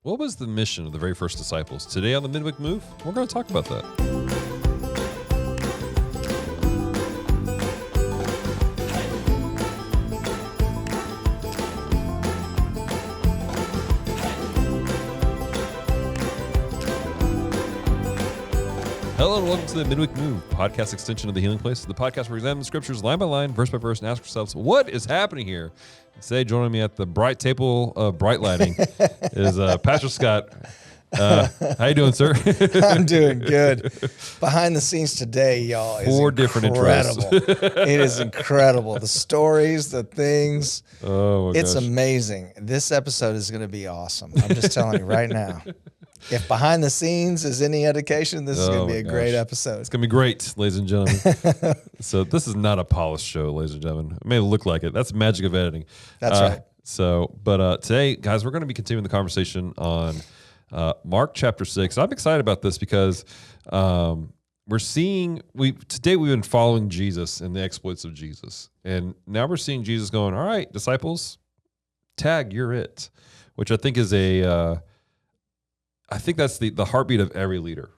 What was the mission of the very first disciples? Today on the Midweek Move, we're going to talk about that. Hello and welcome to the Midweek Move, podcast extension of The Healing Place, the podcast where we examine the scriptures line by line, verse by verse, and ask ourselves, what is happening here? Today, joining me at the bright table of bright lighting is Pastor Scott. How you doing, sir? I'm doing good. Behind the scenes today, y'all, is Four different intros. It is incredible. The stories, the things. Oh, my It's gosh. amazing. This episode is going to be awesome. I'm just telling you right now. If behind the scenes is any indication, this is going to be a great episode. It's going to be great, ladies and gentlemen. So this is not a polished show, ladies and gentlemen. It may look like it. That's the magic of editing. That's right. But today, guys, we're going to be continuing the conversation on Mark chapter 6. I'm excited about this because we're seeing, today we've been following Jesus and the exploits of Jesus. And now we're seeing Jesus going, all right, disciples, tag, you're it. Which I think is I think that's the heartbeat of every leader,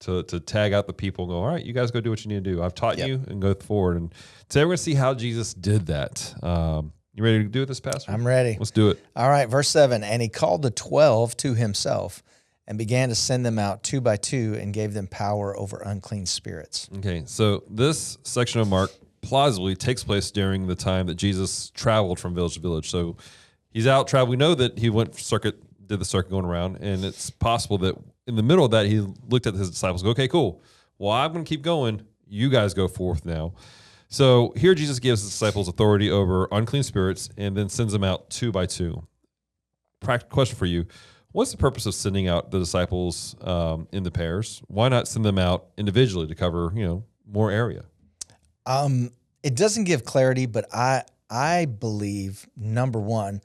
to tag out the people and go, all right, you guys go do what you need to do. I've taught you, and go forward. And today we're going to see how Jesus did that. You ready to do this, Pastor? I'm ready. Let's do it. All right, verse 7, and he called the 12 to himself and began to send them out 2 by 2 and gave them power over unclean spirits. Okay, so this section of Mark plausibly takes place during the time that Jesus traveled from village to village. So he's out traveling. We know that he did the circuit going around, and it's possible that in the middle of that, he looked at his disciples and go, okay, cool. Well, I'm going to keep going. You guys go forth now. So here Jesus gives his disciples authority over unclean spirits and then sends them out 2 by 2. Practical question for you. What's the purpose of sending out the disciples in the pairs? Why not send them out individually to cover, more area? It doesn't give clarity, but I believe, number one,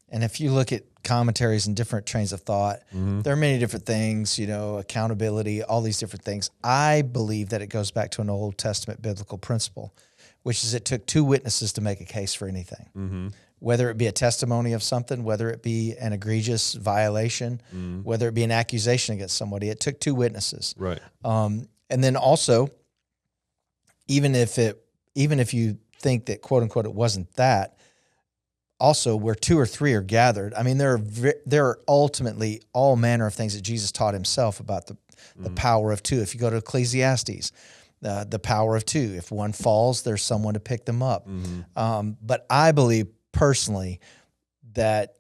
and if you look at commentaries and different trains of thought, there are many different things, accountability, all these different things. I believe that it goes back to an Old Testament biblical principle, which is it took 2 witnesses to make a case for anything. Whether it be a testimony of something, whether it be an egregious violation, whether it be an accusation against somebody, it took 2 witnesses. Right. And then also, even if you think that, quote unquote, it wasn't that, also, where 2 or 3 are gathered, I mean, there are ultimately all manner of things that Jesus taught himself about the power of 2. If you go to Ecclesiastes, the power of 2. If one falls, there's someone to pick them up. But I believe personally that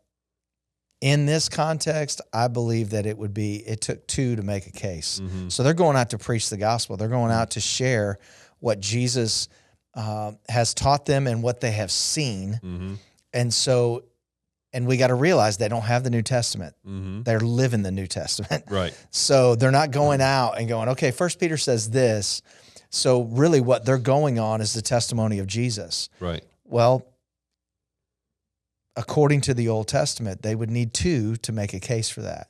in this context, I believe that it took 2 to make a case. So they're going out to preach the gospel. They're going out to share what Jesus has taught them and what they have seen. And we got to realize they don't have the New Testament. They're living the New Testament. Right. So they're not going out and going, okay, 1 Peter says this. So really what they're going on is the testimony of Jesus. Right. Well, according to the Old Testament, they would need 2 to make a case for that.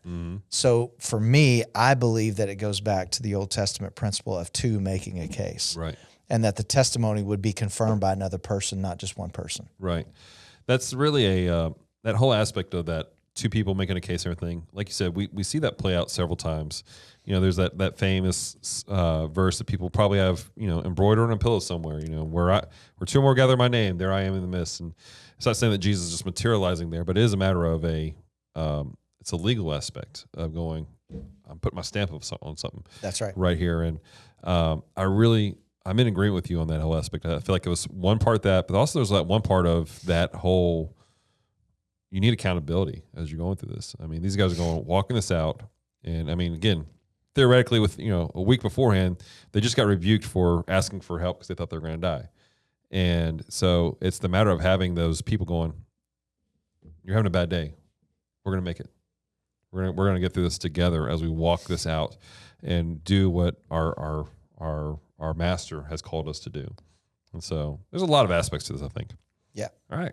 So for me, I believe that it goes back to the Old Testament principle of 2 making a case. Right. And that the testimony would be confirmed by another person, not just one person. Right. That's really that whole aspect of that 2 people making a case and everything. Like you said, we see that play out several times. There's that famous verse that people probably have, embroidered on a pillow somewhere, where 2 or more gather my name, there I am in the midst. And it's not saying that Jesus is just materializing there, but it is a matter of it's a legal aspect of going, I'm putting my stamp on something. That's right. Right here. And I'm in agreement with you on that whole aspect. I feel like it was one part that, but also there's that one part of that whole, you need accountability as you're going through this. I mean, these guys are walking this out. And I mean, again, theoretically with, a week beforehand, they just got rebuked for asking for help because they thought they were going to die. And so it's the matter of having those people going, you're having a bad day. We're going to make it. We're going to get through this together as we walk this out and do what our master has called us to do. And so there's a lot of aspects to this, I think. Yeah. All right.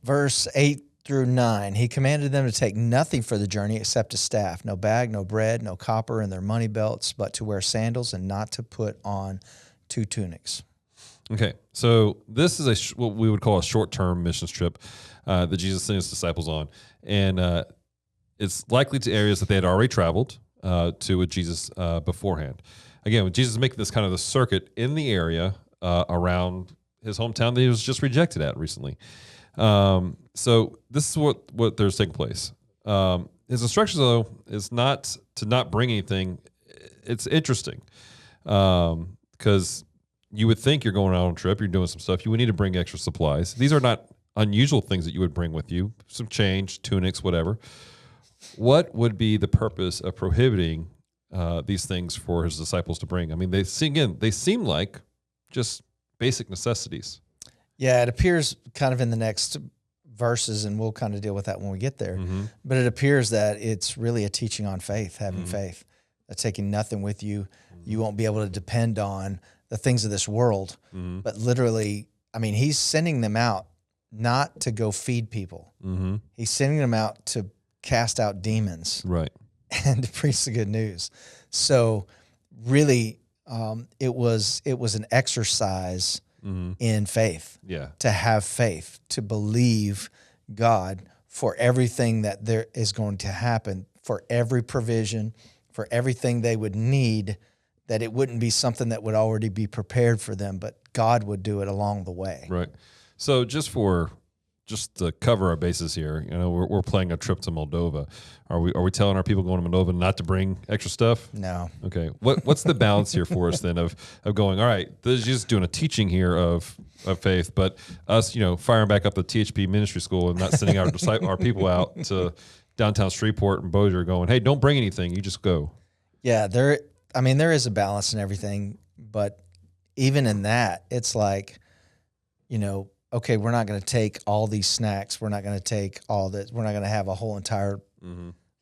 Verse 8 through 9, he commanded them to take nothing for the journey except a staff, no bag, no bread, no copper in their money belts, but to wear sandals and not to put on 2 tunics. Okay, so this is what we would call a short-term missions trip that Jesus sent his disciples on. And it's likely to areas that they had already traveled to with Jesus beforehand. Again, with Jesus making this kind of the circuit in the area around his hometown that he was just rejected at recently. So this is what there's taking place. His instructions, though, is not to not bring anything. It's interesting because you would think you're going out on a trip, you're doing some stuff. You would need to bring extra supplies. These are not unusual things that you would bring with you, some change, tunics, whatever. What would be the purpose of prohibiting these things for his disciples to bring? I mean, they seem like just basic necessities. Yeah, it appears kind of in the next verses, and we'll kind of deal with that when we get there. Mm-hmm. But it appears that it's really a teaching on faith, having faith, that's taking nothing with you. You won't be able to depend on the things of this world, but literally, I mean, he's sending them out not to go feed people. He's sending them out to cast out demons, right, and to preach the good news. So really, it was an exercise in faith. Yeah, to have faith, to believe God for everything that there is going to happen, for every provision, for everything they would need, that it wouldn't be something that would already be prepared for them, but God would do it along the way. right. So just to cover our bases here, you know, we're planning a trip to Moldova. Are we telling our people going to Moldova not to bring extra stuff? No. Okay. What's the balance here for us then of going, all right, this is just doing a teaching here of faith, but us, you know, firing back up the THP ministry school and not sending our people out to downtown Shreveport and Bossier going, hey, don't bring anything, you just go. Yeah, there is a balance in everything, but even in that, it's like, you know, okay, we're not going to take all these snacks. We're not going to take all that. We're not going to have a whole entire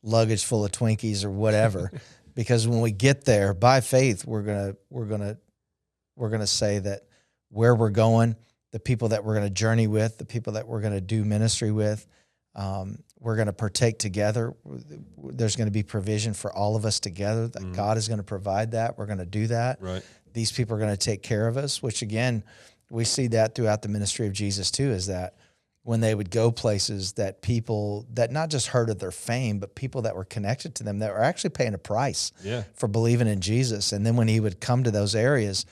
luggage full of Twinkies or whatever, because when we get there, by faith, we're gonna say that where we're going, the people that we're going to journey with, the people that we're going to do ministry with, we're going to partake together. There's going to be provision for all of us together. That God is going to provide that. We're going to do that. Right. These people are going to take care of us, which again, we see that throughout the ministry of Jesus too, is that when they would go places, that people that not just heard of their fame, but people that were connected to them that were actually paying a price for believing in Jesus. And then when he would come to those areas,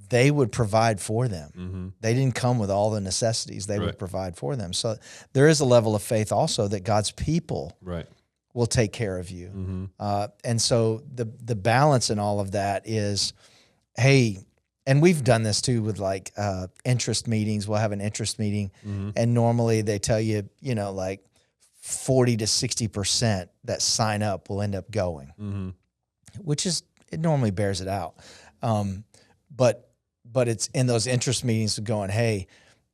they would provide for them. They didn't come with all the necessities. They would provide for them. So there is a level of faith also that God's people will take care of you. And so the balance in all of that is, hey, and we've done this too with like interest meetings. We'll have an interest meeting, and normally they tell you, you know, like 40 to 60% that sign up will end up going, which is, it normally bears it out. But it's in those interest meetings going, hey,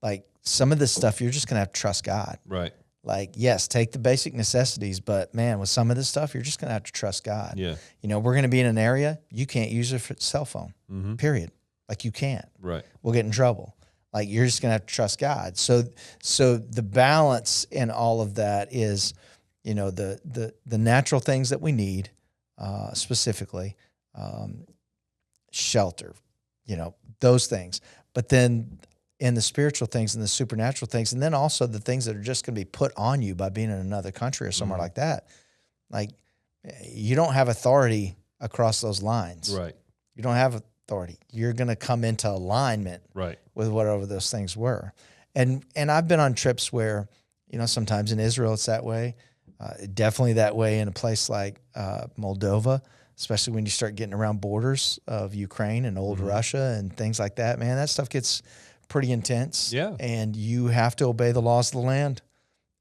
like some of this stuff, you're just going to have to trust God. Right. Like, yes, take the basic necessities, but man, with some of this stuff, you're just going to have to trust God. Yeah. You know, we're going to be in an area, you can't use your cell phone, period. Like you can't. Right. We'll get in trouble. Like you're just going to have to trust God. So the balance in all of that is, you know, the natural things that we need, specifically, shelter, you know, those things. But then in the spiritual things and the supernatural things, and then also the things that are just going to be put on you by being in another country or somewhere like that. Like you don't have authority across those lines. Right. You don't have authority. You're going to come into alignment with whatever those things were. And I've been on trips where, you know, sometimes in Israel it's that way, definitely that way in a place like Moldova, especially when you start getting around borders of Ukraine and old Russia and things like that. Man, that stuff gets pretty intense. Yeah. And you have to obey the laws of the land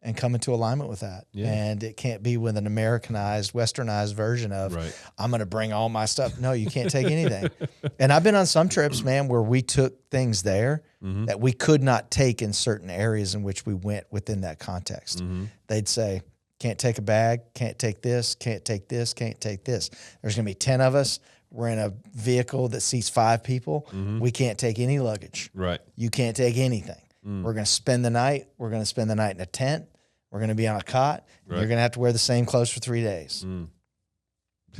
and come into alignment with that. Yeah. And it can't be with an Americanized, westernized version of, I'm going to bring all my stuff. No, you can't take anything. And I've been on some trips, man, where we took things there that we could not take in certain areas in which we went within that context. They'd say, can't take a bag, can't take this, can't take this, can't take this. There's going to be 10 of us. We're in a vehicle that seats 5 people. We can't take any luggage. Right. You can't take anything. We're going to spend the night. We're going to spend the night in a tent. We're going to be on a cot. You're going to have to wear the same clothes for 3 days.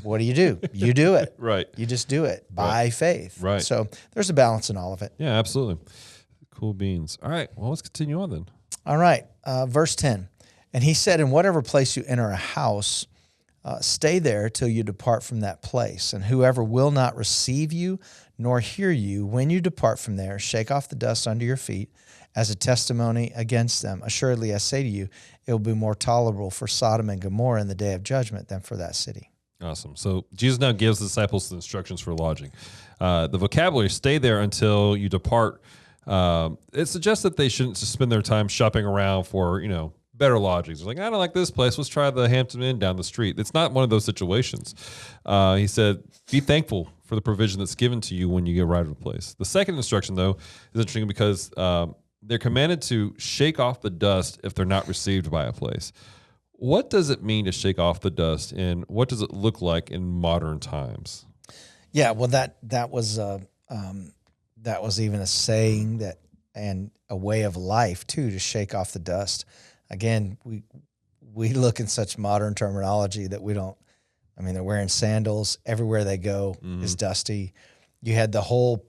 What do? You do it. Right. You just do it by faith. Right. So there's a balance in all of it. Yeah, absolutely. Cool beans. All right. Well, let's continue on then. All right. Verse 10. And he said, in whatever place you enter a house, stay there till you depart from that place. And whoever will not receive you nor hear you when you depart from there, shake off the dust under your feet as a testimony against them. Assuredly, I say to you, it will be more tolerable for Sodom and Gomorrah in the day of judgment than for that city. Awesome. So Jesus now gives the disciples the instructions for lodging. The vocabulary, stay there until you depart. It suggests that they shouldn't just spend their time shopping around for, better lodgings. They're like, I don't like this place. Let's try the Hampton Inn down the street. It's not one of those situations. He said, be thankful for the provision that's given to you when you arrive at a place. The second instruction, though, is interesting because they're commanded to shake off the dust if they're not received by a place. What does it mean to shake off the dust, and what does it look like in modern times? Yeah, well, that was even a saying that, and a way of life too, to shake off the dust. Again, we look in such modern terminology that we don't. I mean, they're wearing sandals everywhere they go is dusty. You had the whole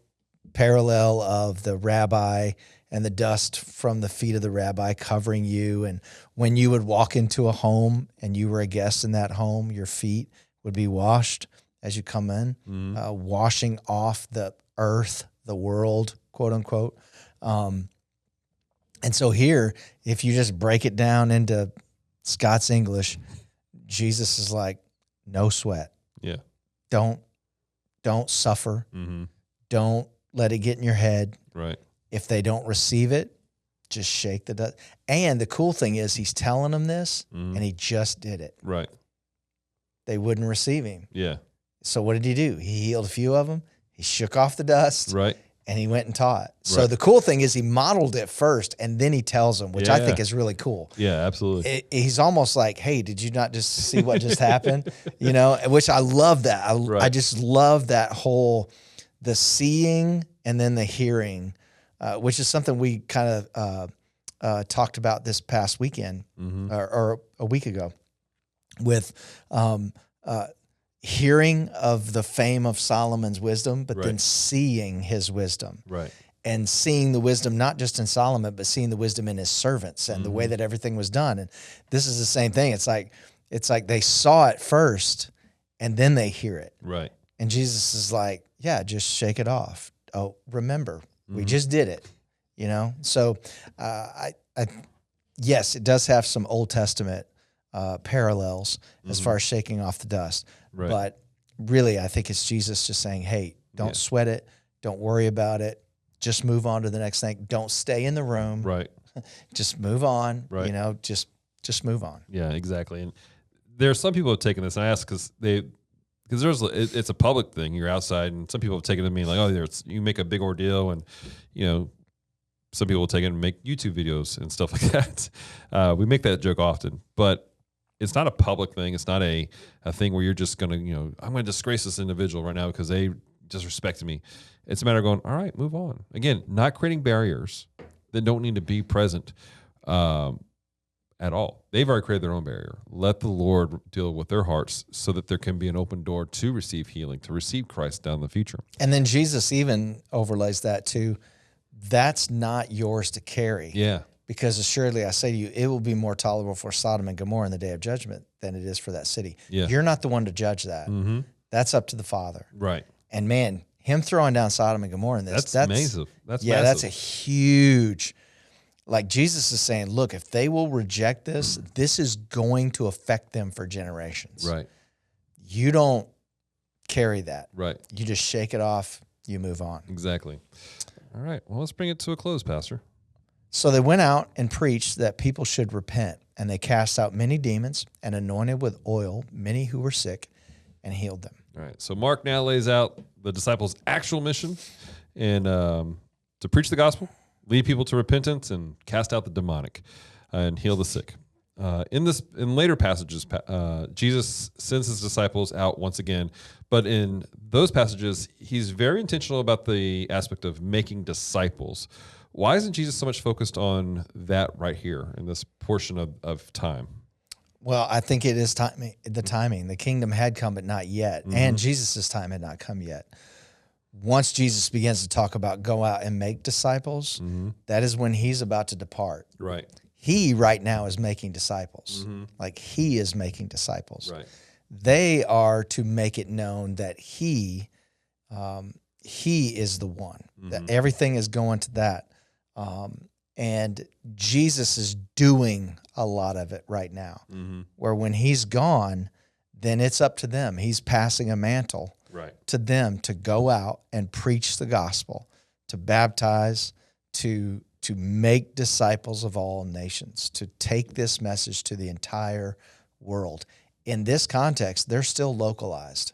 parallel of the rabbi and the dust from the feet of the rabbi covering you. And when you would walk into a home and you were a guest in that home, your feet would be washed as you come in, washing off the earth, the world, quote unquote. And so here, if you just break it down into Scott's English, Jesus is like, no sweat. Yeah. Don't suffer. Don't let it get in your head. Right. If they don't receive it, just shake the dust. And the cool thing is he's telling them this, and he just did it. Right. They wouldn't receive him. Yeah. So what did he do? He healed a few of them. He shook off the dust. Right. And he went and taught. So the cool thing is he modeled it first, and then he tells them, which I think is really cool. Yeah, absolutely. He's almost like, hey, did you not just see what just happened? Which I love that. I just love that whole, the seeing and then the hearing, which is something we kind of talked about this past weekend or a week ago with hearing of the fame of Solomon's wisdom, but then seeing his wisdom. Right. And seeing the wisdom, not just in Solomon, but seeing the wisdom in his servants and the way that everything was done. And this is the same thing. It's like they saw it first and then they hear it. Right. And Jesus is like, yeah, just shake it off. Oh, remember, we just did it, So yes, it does have some Old Testament parallels as far as shaking off the dust. Right. But really, I think it's Jesus just saying, hey, don't sweat it. Don't worry about it. Just move on to the next thing. Don't stay in the room. Right. Just move on. Right. Just move on. Yeah, exactly. And there are some people who have taken this, and I ask because it's a public thing. You're outside, and some people have taken it to me like, oh, you make a big ordeal, and some people will take it and make YouTube videos and stuff like that. We make that joke often, but it's not a public thing. It's not a thing where you're just going to, I'm going to disgrace this individual right now because they disrespected me. It's a matter of going, all right, move on. Again, not creating barriers that don't need to be present at all. They've already created their own barrier. Let the Lord deal with their hearts so that there can be an open door to receive healing, to receive Christ down the future. And then Jesus even overlays that too. That's not yours to carry. Yeah. Because assuredly, I say to you, it will be more tolerable for Sodom and Gomorrah in the day of judgment than it is for that city. Yeah. You're not the one to judge that. That's up to the Father. Right. And man, him throwing down Sodom and Gomorrah in this, that's amazing. That's massive. massive. That's a huge, like Jesus is saying, look, if they will reject this, this is going to affect them for generations. Right. You don't carry that. Right. You just shake it off, you move on. Exactly. All right. Well, let's bring it to a close, Pastor. So they went out and preached that people should repent, and they cast out many demons and anointed with oil many who were sick and healed them. All right. So Mark now lays out the disciples' actual mission and to preach the gospel, lead people to repentance, and cast out the demonic and heal the sick. In later passages, Jesus sends his disciples out once again, but in those passages, he's very intentional about the aspect of making disciples. Why isn't Jesus so much focused on that right here in this portion of time? Well, I think it is the timing. The kingdom had come, but not yet. And Jesus' time had not come yet. Once Jesus begins to talk about go out and make disciples, that is when he's about to depart. Right. He right now is making disciples. Mm-hmm. Like he is making disciples. Right. They are to make it known that he is the one, that everything is going to that. And Jesus is doing a lot of it right now, where when he's gone, then it's up to them. He's passing a mantle to them to go out and preach the gospel, to baptize, to make disciples of all nations, to take this message to the entire world. In this context, they're still localized.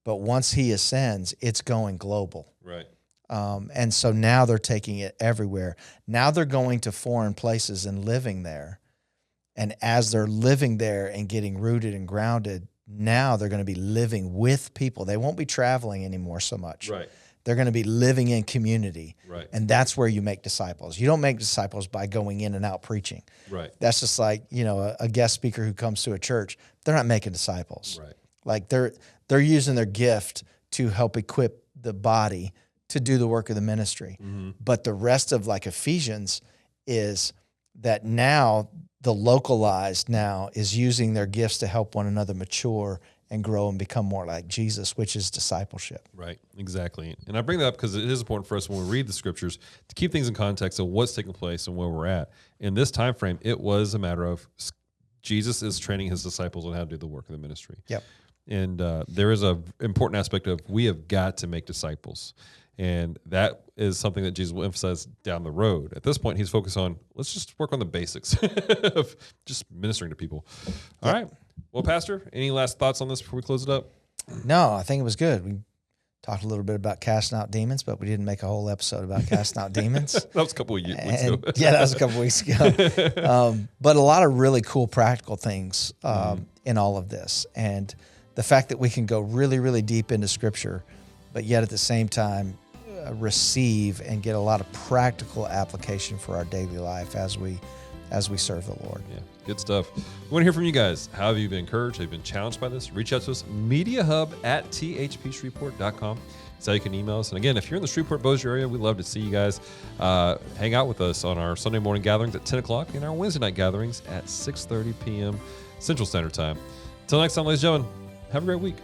But once he ascends, it's going global. Right. And so now they're taking it everywhere. Now they're going to foreign places and living there. And as they're living there and getting rooted and grounded, now they're going to be living with people. They won't be traveling anymore so much. Right. They're going to be living in community. Right. And that's where you make disciples. You don't make disciples by going in and out preaching. Right. That's just like, a guest speaker who comes to a church. They're not making disciples. Right. Like they're using their gift to help equip the body to do the work of the ministry. But the rest of like Ephesians is that now the localized now is using their gifts to help one another mature and grow and become more like Jesus, which is discipleship. Right, exactly. And I bring that up because it is important for us when we read the scriptures to keep things in context of what's taking place and where we're at. In this time frame, it was a matter of Jesus is training his disciples on how to do the work of the ministry. Yep. And there is an important aspect of we have got to make disciples. And that is something that Jesus will emphasize down the road. At this point, he's focused on, let's just work on the basics of just ministering to people. All right. Well, Pastor, any last thoughts on this before we close it up? No, I think it was good. We talked a little bit about casting out demons, but we didn't make a whole episode about casting out demons. That was a couple of weeks ago. Yeah, that was a couple of weeks ago. But a lot of really cool practical things in all of this. And the fact that we can go really, really deep into Scripture, but yet at the same time receive and get a lot of practical application for our daily life as we serve the Lord. Yeah, good stuff. We want to hear from you guys. How have you been encouraged? Have you been challenged by this? Reach out to us, mediahub@thpshreveport.com. That's how you can email us. And again, if you're in the Shreveport-Bossier area, we'd love to see you guys hang out with us on our Sunday morning gatherings at 10 o'clock and our Wednesday night gatherings at 6:30 p.m. Central Standard Time. Until next time, ladies and gentlemen, have a great week.